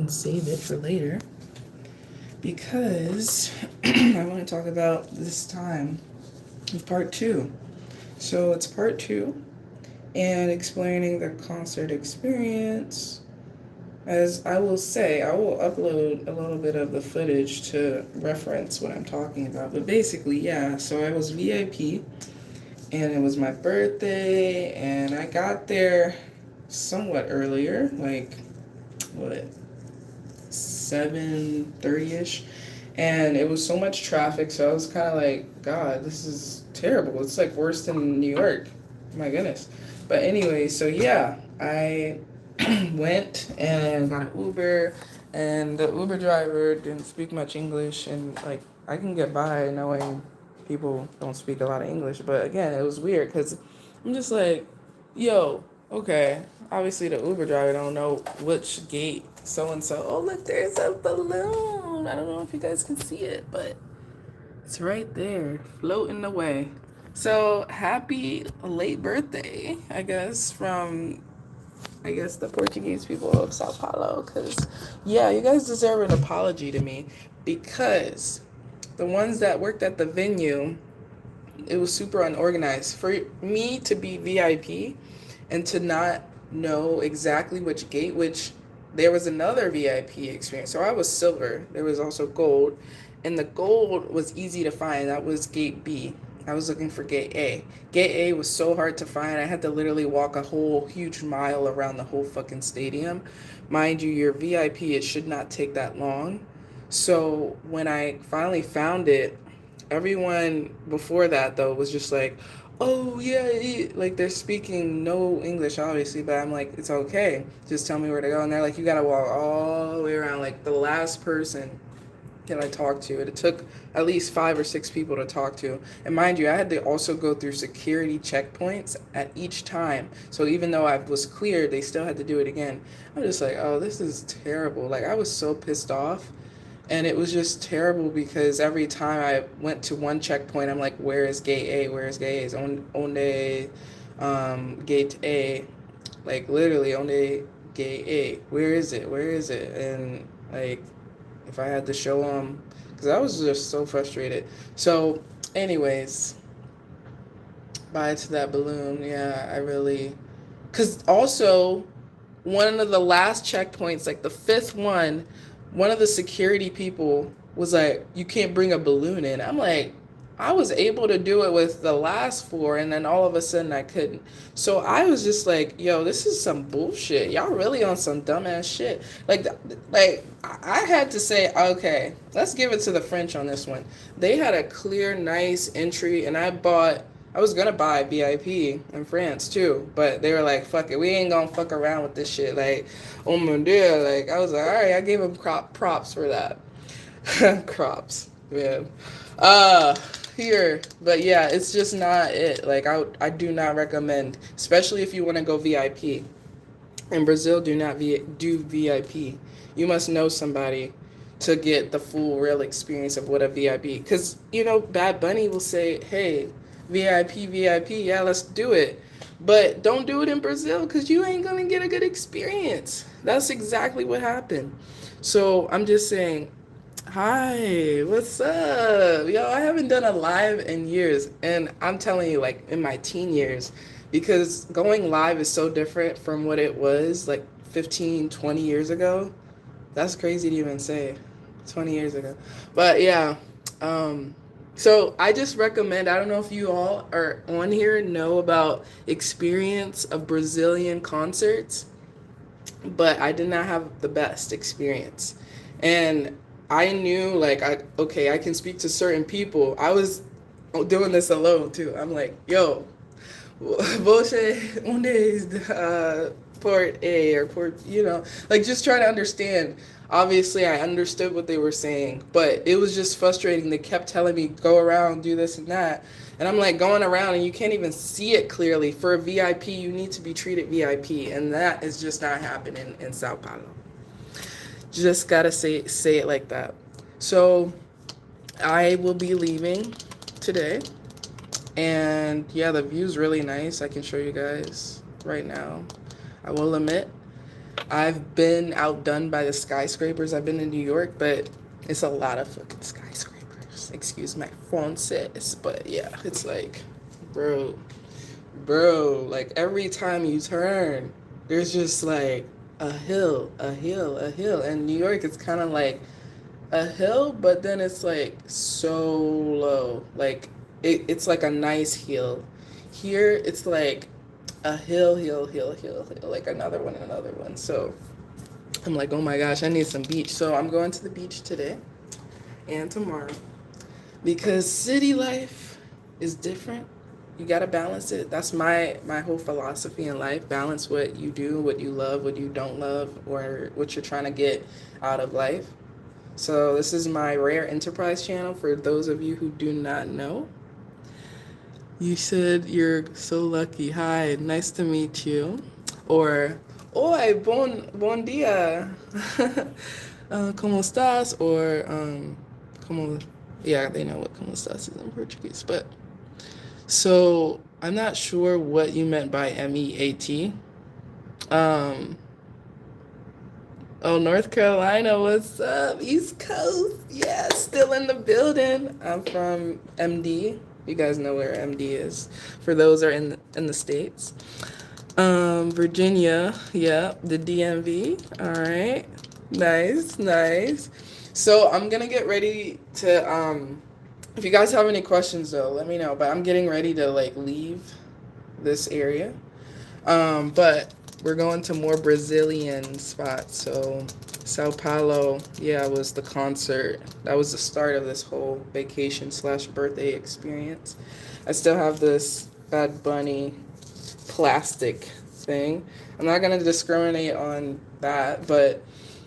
and save it for later because I want to talk about this time of part two. So it's part two and explaining the concert experience. As I will say, I will upload a little bit of the footage to reference what I'm talking about. But basically, yeah, so I was VIP and it was my birthday and I got there somewhat earlier, like what, 7:30ish, and it was so much traffic, so I was kind of like, God, this is terrible. It's like worse than New York. My goodness. But anyway, so yeah, I went and got an Uber, and the Uber driver didn't speak much English, and like I can get by knowing people don't speak a lot of English, but again, it was weird because I'm just like, yo, okay, obviously the Uber driver don't know which gate so and so. Oh, look, there's a balloon. I don't know if you guys can see it, but it's right there, floating away. So happy late birthday, I guess, from the Portuguese people of Sao Paulo. Because yeah, you guys deserve an apology to me because the ones that worked at the venue, it was super unorganized. For me to be VIP and to not know exactly which gate, which there was another VIP experience. So I was silver. There was also gold. And the gold was easy to find. That was gate B. I was looking for gate A. Gate A was so hard to find. I had to literally walk a whole huge mile around the whole fucking stadium. Mind you, you're VIP. It should not take that long. So when I finally found it, everyone before that though was just like, oh yeah, yeah, like they're speaking no English obviously, but I'm like, it's okay, just tell me where to go. And they're like, you gotta walk all the way around. Like the last person that I talked to, it took at least 5 or 6 people to talk to, and mind you, I had to also go through security checkpoints at each time. So even though I was cleared, they still had to do it again. I'm just like, oh, this is terrible. Like I was so pissed off. And it was just terrible because every time I went to one checkpoint, I'm like, where is gate A? Where is gate A? It's onde gate A. Like, literally, onde gate A. Where is it? Where is it? And, like, if I had to show them, because I was just so frustrated. So, anyways, bye to that balloon. Yeah, I really. Because also, one of the last checkpoints, like the fifth one of the security people was like, you can't bring a balloon in. I'm like, I was able to do it with the last 4, and then all of a sudden I couldn't. So I was just like, yo, this is some bullshit. Y'all really on some dumbass shit. Like I had to say, okay, let's give it to the French on this one. They had a clear, nice entry, and I was gonna buy VIP in France too, but they were like, fuck it, we ain't gonna fuck around with this shit. Like, oh my dear, like, I was like, alright, I gave them props for that. Crops, man. Here, but yeah, it's just not it. Like, I do not recommend, especially if you want to go VIP. In Brazil, do not do VIP. You must know somebody to get the full real experience of what a VIP. Because, Bad Bunny will say, hey, VIP, VIP, yeah, let's do it. But don't do it in Brazil because you ain't going to get a good experience. That's exactly what happened. So I'm just saying, hi, what's up? Yo, I haven't done a live in years. And I'm telling you, like, in my teen years, because going live is so different from what it was like 15, 20 years ago. That's crazy to even say. 20 years ago. But yeah, so I just recommend, I don't know if you all are on here know about experience of Brazilian concerts, but I did not have the best experience. And I knew like, I can speak to certain people. I was doing this alone too. I'm like, yo, você, onde is port A or port, like just trying to understand. Obviously, I understood what they were saying, but it was just frustrating. They kept telling me, go around, do this and that. And I'm like going around and you can't even see it clearly. For a VIP, you need to be treated VIP. And that is just not happening in Sao Paulo. Just gotta say it like that. So I will be leaving today. And yeah, the view's really nice. I can show you guys right now. I will admit. I've been outdone by the skyscrapers. I've been in New York, but it's a lot of fucking skyscrapers. Excuse my francis, but yeah, it's like, bro, like every time you turn, there's just like a hill, a hill, a hill. And New York, it's kind of like a hill, but then it's like so low. Like it's like a nice hill. Here, it's like a hill, hill, hill, hill, hill, like another one, another one. So I'm like, oh my gosh, I need some beach. So I'm going to the beach today and tomorrow because city life is different. You gotta balance it. That's my whole philosophy in life. Balance what you do, what you love, what you don't love, or what you're trying to get out of life. So this is my Rare Enterprise channel for those of you who do not know. You said you're so lucky. Hi, nice to meet you. Or, oi, bon dia. Como estás? Or, como, yeah, they know what como estás is in Portuguese. But, so, I'm not sure what you meant by MEAT. Um, oh, North Carolina, what's up? East Coast, yeah, still in the building. I'm from MD. You guys know where MD is. For those are in the States. Virginia, yeah, the DMV. All right, nice, nice. So I'm gonna get ready to. If you guys have any questions though, let me know. But I'm getting ready to like leave this area. But we're going to more Brazilian spots. So Sao Paulo, yeah, was the concert. That was the start of this whole vacation slash birthday experience. I still have this Bad Bunny plastic thing. I'm not gonna discriminate on that, but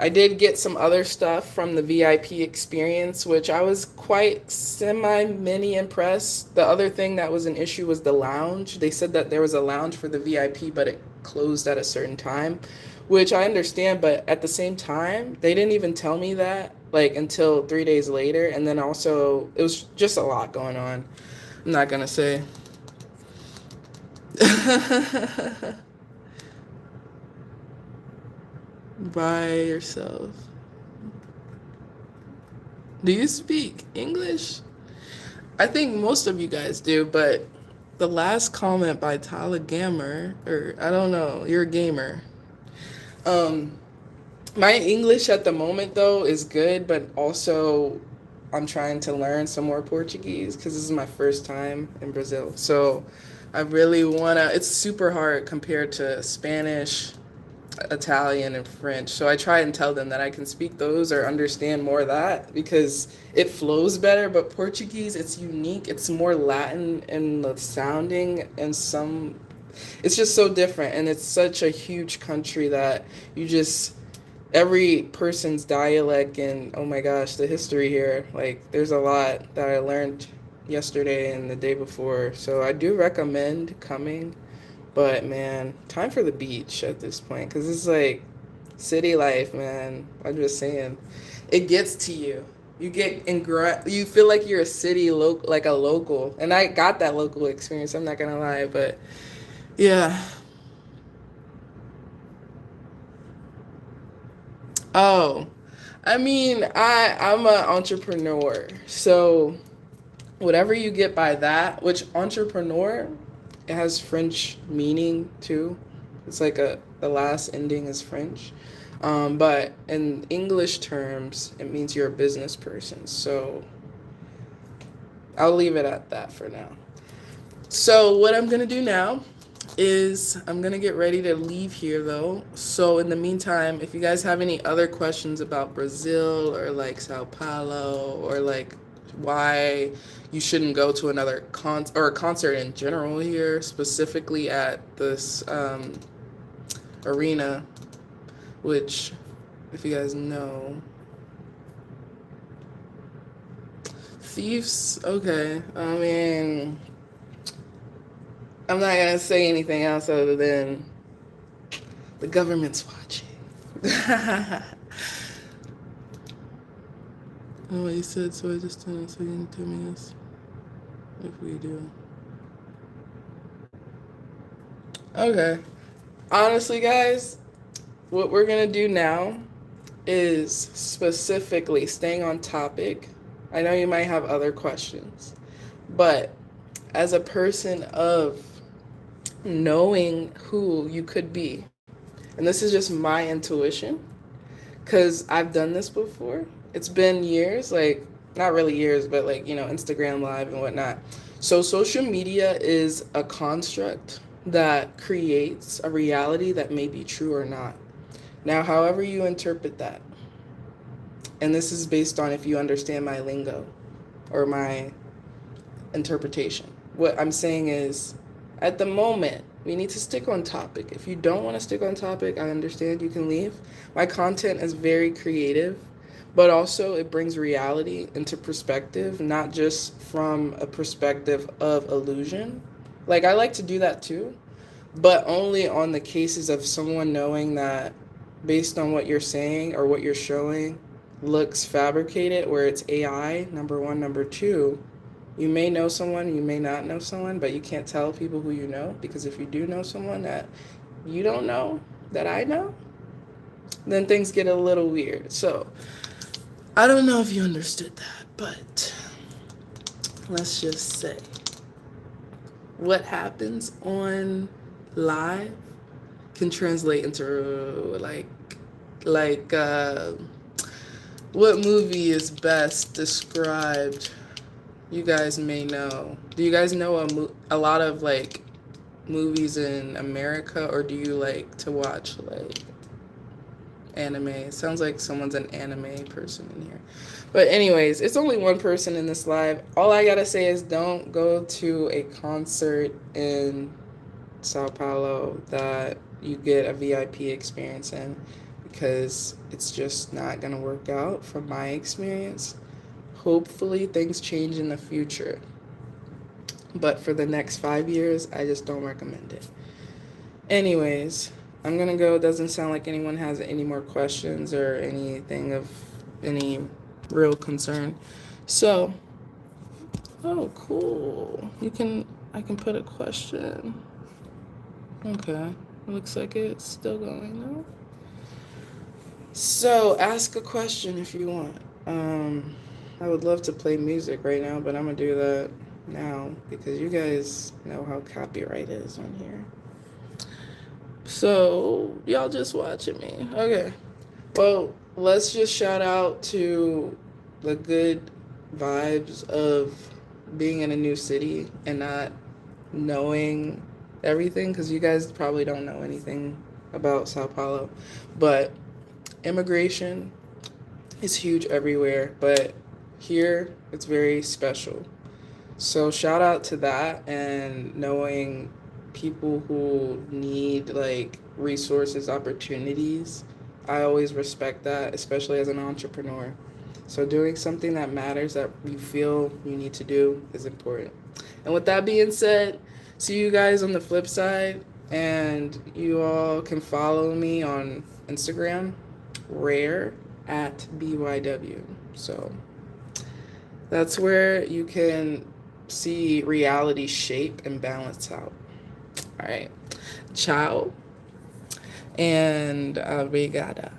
I did get some other stuff from the VIP experience, which I was quite semi-mini impressed. The other thing that was an issue was the lounge. They said that there was a lounge for the VIP, but it closed at a certain time, which I understand, but at the same time, they didn't even tell me that like until 3 days later. And then also, it was just a lot going on. I'm not gonna say. By yourself. Do you speak English? I think most of you guys do, but the last comment by Tyler Gamer, or I don't know, you're a gamer. Um, my English at the moment though is good, but also I'm trying to learn some more Portuguese because this is my first time in Brazil. So I really wanna. It's super hard compared to Spanish, Italian, and French. So I try and tell them that I can speak those or understand more of that because it flows better. But Portuguese, it's unique. It's more Latin in the sounding and some. It's just so different, and it's such a huge country that you just every person's dialect and oh my gosh, the history here. Like there's a lot that I learned yesterday and the day before. So I do recommend coming. But man, time for the beach at this point because it's like city life, man. I'm just saying, it gets to you. You get you feel like you're a city like a local, and I got that local experience. I'm not gonna lie, but yeah. Oh, I mean, I'm an entrepreneur, so whatever you get by that, which entrepreneur, it has French meaning too. It's like the last ending is French. But in English terms, it means you're a business person. So I'll leave it at that for now. So what I'm gonna do now is I'm gonna get ready to leave here though. So in the meantime, if you guys have any other questions about Brazil or like Sao Paulo or like why you shouldn't go to another or a concert in general here, specifically at this arena, which if you guys know, thieves. Okay, I mean, I'm not gonna say anything else other than the government's watching. Oh, you said so. I just don't know. So you can tell me this if we do. Okay. Honestly, guys, what we're going to do now is specifically staying on topic. I know you might have other questions, but as a person of knowing who you could be, and this is just my intuition, because I've done this before. It's been years, like, not really years, but like, Instagram Live and whatnot. So, social media is a construct that creates a reality that may be true or not. Now, however you interpret that, and this is based on if you understand my lingo or my interpretation. What I'm saying is, at the moment, we need to stick on topic. If you don't want to stick on topic, I understand, you can leave. My content is very creative, but also it brings reality into perspective, not just from a perspective of illusion. Like, I like to do that too, but only on the cases of someone knowing that based on what you're saying or what you're showing looks fabricated, where it's AI, number one. Number two, you may know someone, you may not know someone, but you can't tell people who you know, because if you do know someone that you don't know, that I know, then things get a little weird. So, I don't know if you understood that, but let's just say what happens on live can translate into like what movie is best described. You guys may know. Do you guys know a lot of like movies in America, or do you like to watch like anime? It sounds like someone's an anime person in here. But anyways, it's only one person in this live. All I gotta say is don't go to a concert in Sao Paulo that you get a VIP experience in, because it's just not gonna work out from my experience. Hopefully things change in the future, but for the next 5 years, I just don't recommend it. Anyways, I'm gonna go. Doesn't sound like anyone has any more questions or anything of any real concern. So, oh, cool. I can put a question. Okay, looks like it's still going though. So, ask a question if you want. I would love to play music right now, but I'm gonna do that now because you guys know how copyright is on here. So, y'all just watching me. Okay. Well, let's just shout out to the good vibes of being in a new city and not knowing everything, because you guys probably don't know anything about Sao Paulo. But immigration is huge everywhere, but here it's very special. So shout out to that, and knowing people who need like resources, opportunities. I always respect that, especially as an entrepreneur. So doing something that matters, that you feel you need to do, is important. And with that being said, see you guys on the flip side, and you all can follow me on Instagram, rare at BYW. So that's where you can see reality shape and balance out. All right. Ciao. And obrigada.